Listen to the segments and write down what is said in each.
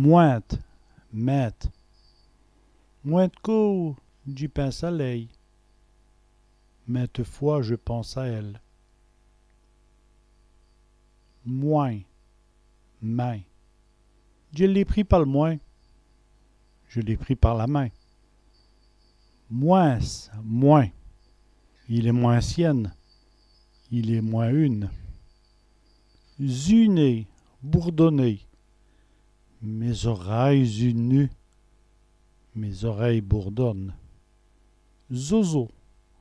Mointe, mainte. Mointe court du pain soleil. Maintes fois je pense à elle. Moins, main. Je l'ai pris par le moins. Je l'ai pris par la main. Moins, moins. Il est moins sienne. Il est moins une. Zuné, bourdonné. Mes oreilles unues. Mes oreilles bourdonnent. Zozo,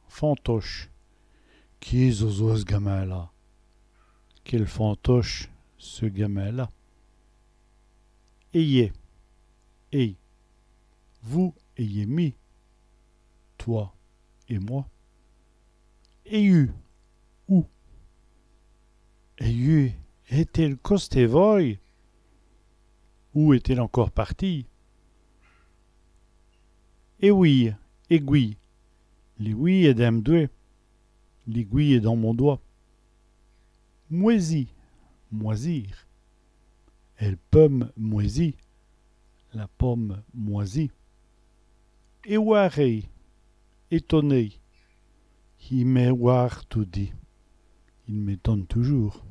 fantoche. Qui est Zozo ce gamin-là? Quel fantoche ce gamin-là? Ayez, et, vous ayez mis, toi et moi. Ayez, où? Ayez, est-il costévoy? Où est-il encore parti? Et oui, aiguille. L'aiguille est dans doué. L'aiguille est dans mon doigt. Moisi, moisir. Elle pomme moisie. La pomme moisie. Éwaré, étonné. Il m'éware tout dit. Il m'étonne toujours.